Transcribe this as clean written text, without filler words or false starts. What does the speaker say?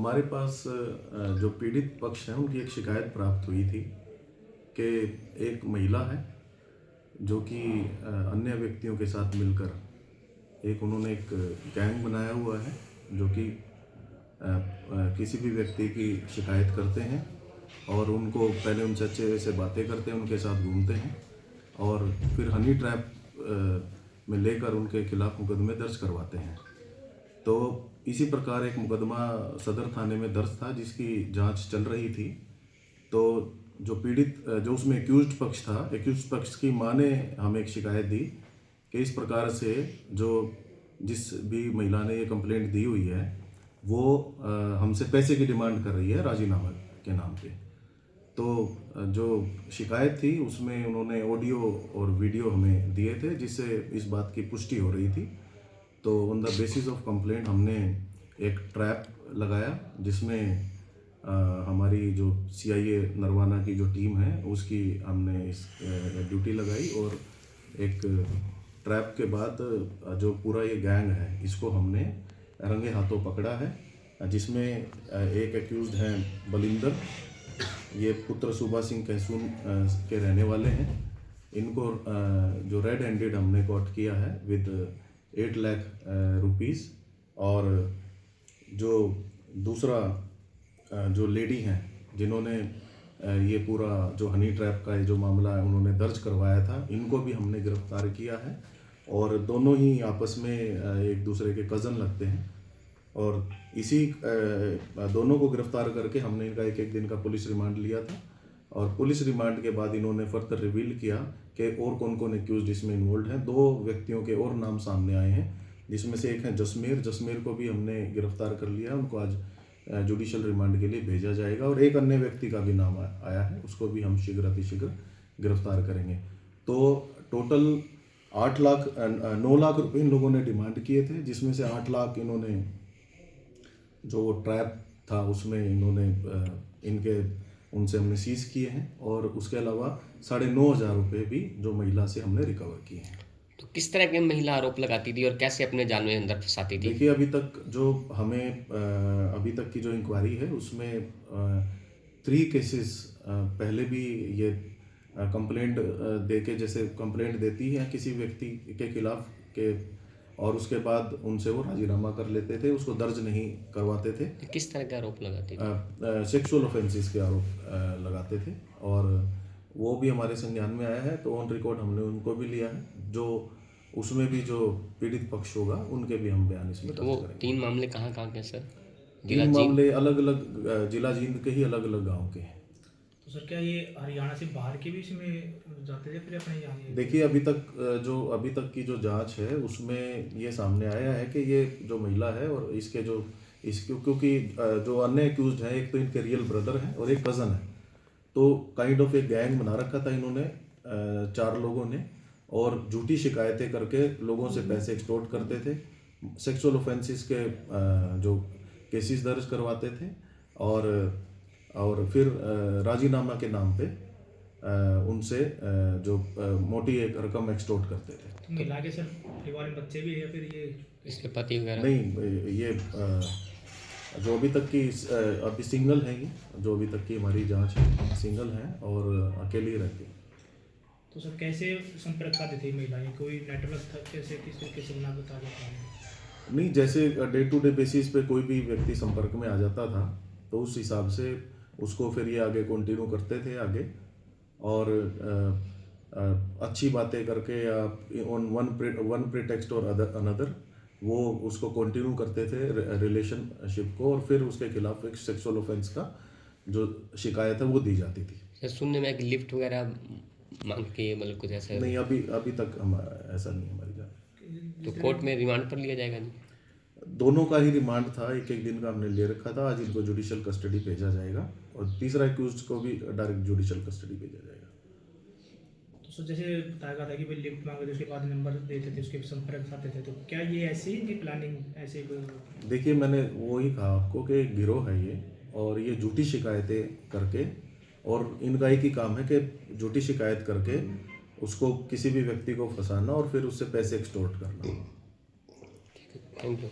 हमारे पास जो पीड़ित पक्ष है उनकी एक शिकायत प्राप्त हुई थी कि एक महिला है जो कि अन्य व्यक्तियों के साथ मिलकर उन्होंने एक गैंग बनाया हुआ है जो कि किसी भी व्यक्ति की शिकायत करते हैं और उनको पहले उनसे अच्छे से बातें करते हैं, उनके साथ घूमते हैं और फिर हनी ट्रैप में लेकर उनके खिलाफ मुकदमे दर्ज करवाते हैं। तो इसी प्रकार एक मुकदमा सदर थाने में दर्ज था जिसकी जांच चल रही थी। तो जो पीड़ित जो उसमें एक्यूज्ड पक्ष था, एक्यूज्ड पक्ष की मां ने हमें एक शिकायत दी कि इस प्रकार से जिस भी महिला ने ये कंप्लेंट दी हुई है वो हमसे पैसे की डिमांड कर रही है राजीनामा के नाम पे। तो जो शिकायत थी उसमें उन्होंने ऑडियो और वीडियो हमें दिए थे जिससे इस बात की पुष्टि हो रही थी। तो on the basis of complaint हमने एक ट्रैप लगाया जिसमें हमारी जो सीआईए नरवाना की जो टीम है उसकी हमने इस ड्यूटी लगाई और एक ट्रैप के बाद जो पूरा ये गैंग है इसको हमने रंगे हाथों पकड़ा है, जिसमें एक एक्यूज्ड हैं बलिंदर, ये पुत्र सूबा सिंह कैसून के रहने वाले हैं। इनको जो रेड हैंडेड हमने कॉट किया है विद 8 लाख रुपीज़। और जो दूसरा जो लेडी हैं जिन्होंने ये पूरा जो हनी ट्रैप का जो मामला है उन्होंने दर्ज करवाया था, इनको भी हमने गिरफ्तार किया है और दोनों ही आपस में एक दूसरे के कज़न लगते हैं। और इसी दोनों को गिरफ्तार करके हमने इनका एक दिन का पुलिस रिमांड लिया था और पुलिस रिमांड के बाद इन्होंने फर्दर रिवील किया कि और कौन कौन एक्यूज्ड इसमें इन्वॉल्व हैं। 2 व्यक्तियों के और नाम सामने आए हैं जिसमें से एक है जसमेर को भी हमने गिरफ्तार कर लिया, उनको आज जुडिशियल रिमांड के लिए भेजा जाएगा और एक अन्य व्यक्ति का भी नाम आया है, उसको भी हम शीघ्र गिरफ्तार करेंगे। तो टोटल 9 लाख रुपए इन लोगों ने डिमांड किए थे, जिसमें से 8 लाख इन्होंने जो ट्रैप था उसमें इन्होंने उनसे हमने सीज किए हैं और उसके अलावा 9,500 रुपये भी जो महिला से हमने रिकवर किए हैं। तो किस तरह की महिला आरोप लगाती थी और कैसे अपने जाल में अंदर फंसाती थी? देखिए अभी तक की जो इंक्वायरी है उसमें 3 केसेस पहले भी ये कंप्लेंट दे के, जैसे कंप्लेंट देती है किसी व्यक्ति के खिलाफ के और उसके बाद उनसे वो राजीनामा कर लेते थे, उसको दर्ज नहीं करवाते थे। किस तरह के आरोप लगाती थी? सेक्सुअल ऑफेंसेस के आरोप लगाते थे और वो भी हमारे संज्ञान में आया है। तो ऑन रिकॉर्ड हमने उनको भी लिया है, जो उसमें भी जो पीड़ित पक्ष होगा उनके भी हम बयान इसमें तो वो 3 मामले कहाँ के सर? 3 मामले अलग अलग जिला जींद के ही अलग अलग गाँव के हैं। तो सर क्या ये हरियाणा से बाहर के भी इसमें जाते थे फिर अपने यहाँ? देखिए अभी तक की जो जांच है उसमें ये सामने आया है कि ये जो महिला है और क्योंकि जो अन्य एक्यूज्ड है एक तो इनके रियल ब्रदर हैं और एक कज़न है, तो काइंड ऑफ एक गैंग बना रखा था इन्होंने 4 लोगों ने और झूठी शिकायतें करके लोगों से पैसे एक्सटॉर्ट करते थे, सेक्सुअल ऑफेंसेस के जो केसेस दर्ज करवाते थे और फिर राजीनामा के नाम पे उनसे जो मोटी एक रकम एक्सटॉर्ट करते थे। तो मिला के सर परिवार में बच्चे भी है फिर ये इसके पति वगैरह? नहीं, ये जो अभी सिंगल है, ये जो अभी तक की हमारी जांच है सिंगल है और अकेली रहती है। तो सर कैसे संपर्क करती थी महिलाएं? कोई नेटवर्क था कैसे, किस तरीके से बना बता जाता है? नहीं, जैसे डे टू डे बेसिस पे कोई भी व्यक्ति संपर्क में आ जाता था तो उस हिसाब से उसको फिर ये आगे कंटिन्यू करते थे आगे और अच्छी बातें करके या ऑन वन प्रीटेक्स्ट और अनदर वो उसको कंटिन्यू करते थे रिलेशनशिप को और फिर उसके खिलाफ एक सेक्सुअल ऑफेंस का जो शिकायत है वो दी जाती थी। सर सुनने में एक लिफ्ट वगैरह मांग के मतलब कुछ ऐसा? नहीं, अभी तक हम ऐसा नहीं हमारी जान। तो कोर्ट में रिमांड पर लिया जाएगा नहीं? दोनों का ही रिमांड था, एक दिन का हमने ले रखा था। आज इनको जुडिशियल कस्टडी भेजा जाएगा और तीसरा एक्यूज्ड को भी डायरेक्ट जुडिशियल कस्टडी भेजा जाएगा। तो सर जैसे बताया गया था कि भाई लिफ्ट मांगे थे, उसके बाद नंबर देते थे, उसके संपर्क आते थे, तो क्या ये ऐसी ही प्लानिंग ऐसे कोई? देखिए मैंने वो ही कहा आपको कि एक गिरोह है ये और ये झूठी शिकायतें करके, और इनका एक ही काम है कि झूठी शिकायत करके उसको किसी भी व्यक्ति को फंसाना और फिर उससे पैसे एक्सटॉर्ट करना। Thank you.